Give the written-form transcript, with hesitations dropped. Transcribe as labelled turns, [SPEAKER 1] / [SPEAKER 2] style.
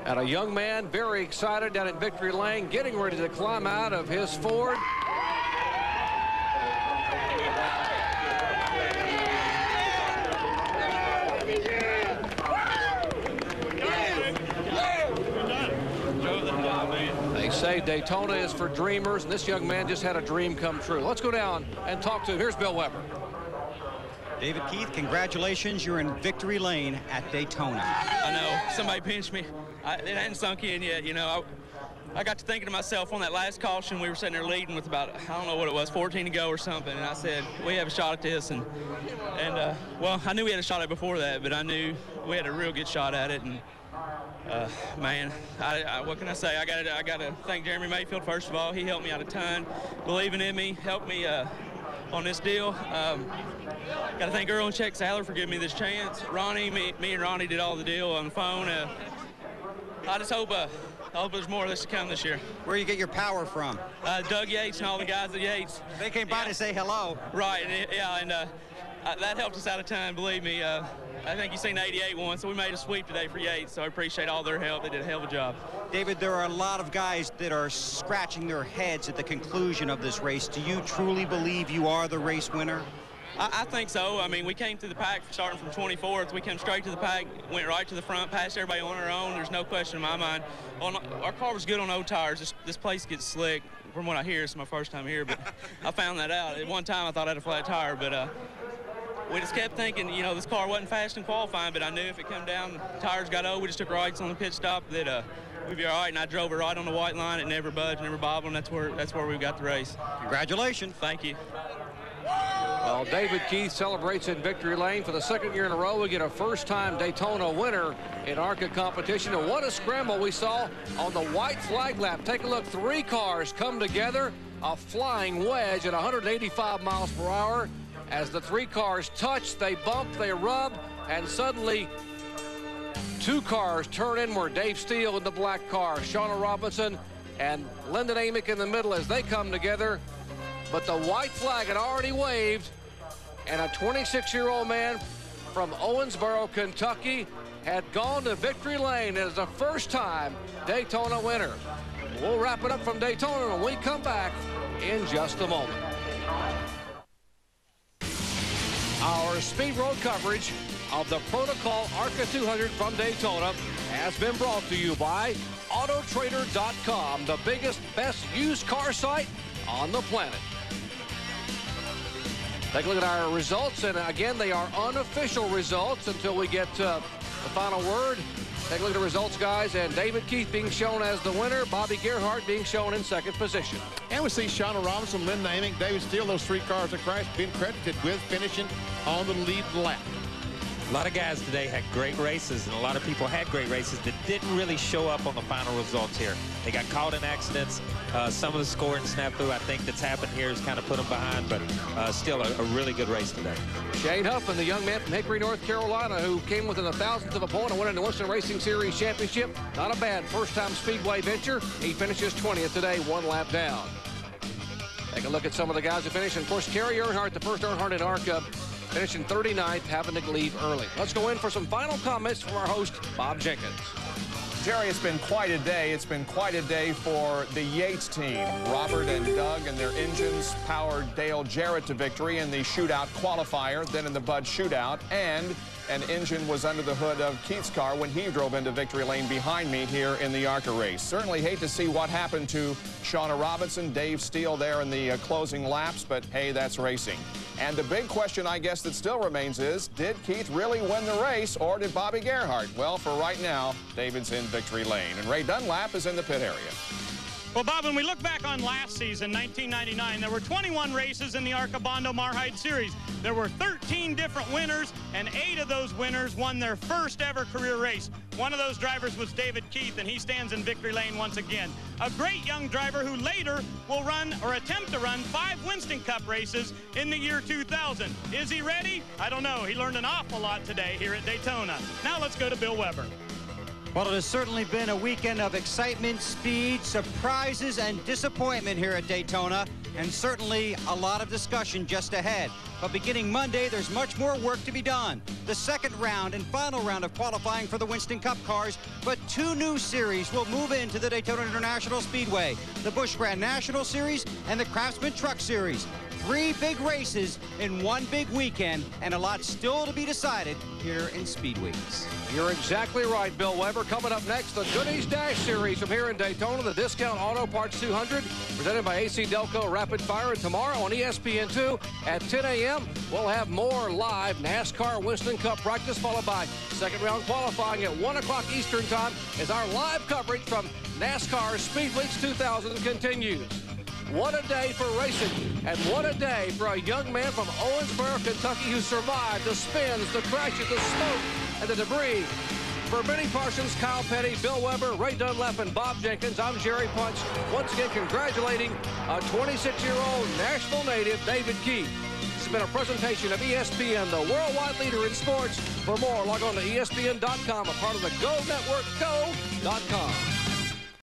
[SPEAKER 1] And a young man very excited down at Victory Lane, getting ready to climb out of his Ford. They say Daytona is for dreamers, and this young man just had a dream come true. Let's go down and talk to him. Here's Bill Weber.
[SPEAKER 2] David Keith, congratulations. You're in Victory Lane at Daytona.
[SPEAKER 3] I know. Somebody pinched me. It hadn't sunk in yet, you know. I got to thinking to myself on that last caution, we were sitting there leading with about, I don't know what it was, 14 to go or something, and I said, we have a shot at this. And well, I knew we had a shot at it before that, but I knew we had a real good shot at it. And man, what can I say? I got to thank Jeremy Mayfield, first of all. He helped me out a ton, believing in me, helped me on this deal. Got to thank Earl and Check Sadler for giving me this chance. Ronnie, me and Ronnie did all the deal on the phone. I just hope there's more of this to come this year.
[SPEAKER 2] Where do you get your power from?
[SPEAKER 3] Doug Yates and all the guys at Yates.
[SPEAKER 2] They came by to say hello.
[SPEAKER 3] Right, and that helped us out a ton, believe me. I think you've seen the 88 one, so we made a sweep today for Yates, so I appreciate all their help. They did a hell of a job.
[SPEAKER 2] David, there are a lot of guys that are scratching their heads at the conclusion of this race. Do you truly believe you are the race winner?
[SPEAKER 3] I think so. I mean, we came to the pack starting from 24th. We came straight to the pack, went right to the front, passed everybody on our own. There's no question in my mind. Our car was good on old tires. This place gets slick. From what I hear, it's my first time here, but I found that out. At one time, I thought I had a flat tire, but we just kept thinking, you know, this car wasn't fast in qualifying, but I knew if it come down, tires got old, we just took rights on the pit stop, that we'd be all right, and I drove it right on the white line. It never budged, never bobbled, and that's where we got the race.
[SPEAKER 2] Congratulations.
[SPEAKER 3] Thank you.
[SPEAKER 1] Well, David Keith celebrates in Victory Lane for the second year in a row. We get a first-time Daytona winner in ARCA competition. And what a scramble we saw on the white flag lap. Take a look. 3 cars come together, a flying wedge at 185 miles per hour. As the 3 cars touch, they bump, they rub, and suddenly 2 cars turn inward. Dave Steele in the black car, Shauna Robinson and Lyndon Amick in the middle as they come together. But the white flag had already waved, and a 26-year-old man from Owensboro, Kentucky, had gone to Victory Lane as the first-time Daytona winner. We'll wrap it up from Daytona when we come back in just a moment. Our Speed Road coverage of the Pro2Call ARCA 200 from Daytona has been brought to you by Autotrader.com, the biggest, best used car site on the planet. Take a look at our results, and again, they are unofficial results until we get the final word. Take a look at the results, guys, and David Keith being shown as the winner, Bobby Gerhart being shown in second position.
[SPEAKER 4] And we see Shauna Robinson, Lyndon Amick, David Steele, those 3 cars that crashed, being credited with finishing on the lead lap.
[SPEAKER 5] A lot of guys today had great races, and a lot of people had great races that didn't really show up on the final results here. They got caught in accidents. Some of the scoring snafu, I think, that's happened here has kind of put them behind, but still a really good race today.
[SPEAKER 1] Shane Huffman, the young man from Hickory, North Carolina, who came within a thousandth of a point and won the Winston Racing Series Championship. Not a bad first-time Speedway venture. He finishes 20th today, 1 lap down. Take a look at some of the guys who finished. And of course, Kerry Earnhardt, the first Earnhardt in ARCA, finishing 39th, having to leave early. Let's go in for some final comments from our host, Bob Jenkins.
[SPEAKER 6] Jerry, it's been quite a day. It's been quite a day for the Yates team. Robert and Doug and their engines powered Dale Jarrett to victory in the shootout qualifier, then in the Bud shootout, and an engine was under the hood of Keith's car when he drove into victory lane behind me here in the ARCA race. Certainly hate to see what happened to Shauna Robinson, Dave Steele there in the closing laps, but hey, that's racing. And the big question, I guess, that still remains is, did Keith really win the race, or did Bobby Gerhart? Well, for right now, David's in victory lane, and Ray Dunlap is in the pit area.
[SPEAKER 7] Well, Bob, when we look back on last season, 1999, there were 21 races in the ARCA Bondo-Mar Hyde Series. There were 13 different winners, and 8 of those winners won their first ever career race. One of those drivers was David Keith, and he stands in victory lane once again. A great young driver who later will run or attempt to run 5 Winston Cup races in the year 2000. Is he ready? I don't know. He learned an awful lot today here at Daytona. Now let's go to Bill Weber.
[SPEAKER 2] Well, it has certainly been a weekend of excitement, speed, surprises, and disappointment here at Daytona, and certainly a lot of discussion just ahead. But beginning Monday, there's much more work to be done. The second round and final round of qualifying for the Winston Cup cars, but 2 new series will move into the Daytona International Speedway, the Busch Grand National Series and the Craftsman Truck Series. 3 big races in 1 big weekend, and a lot still to be decided here in Speedweeks.
[SPEAKER 1] You're exactly right, Bill Weber. Coming up next, the Goodies Dash Series from here in Daytona, the Discount Auto Parts 200, presented by AC Delco Rapid Fire. And tomorrow on ESPN2 at 10 a.m., we'll have more live NASCAR Winston Cup practice, followed by second round qualifying at 1 o'clock Eastern Time as our live coverage from NASCAR Speedweeks 2000 continues. What a day for racing, and what a day for a young man from Owensboro, Kentucky, who survived the spins, the crashes, the smoke, and the debris. For Benny Parsons, Kyle Petty, Bill Weber, Ray Dunlap, and Bob Jenkins, I'm Jerry Punch, once again congratulating a 26-year-old Nashville native, David Keith. This has been a presentation of ESPN, the worldwide leader in sports. For more, log on to ESPN.com, a part of the Go Network, go.com.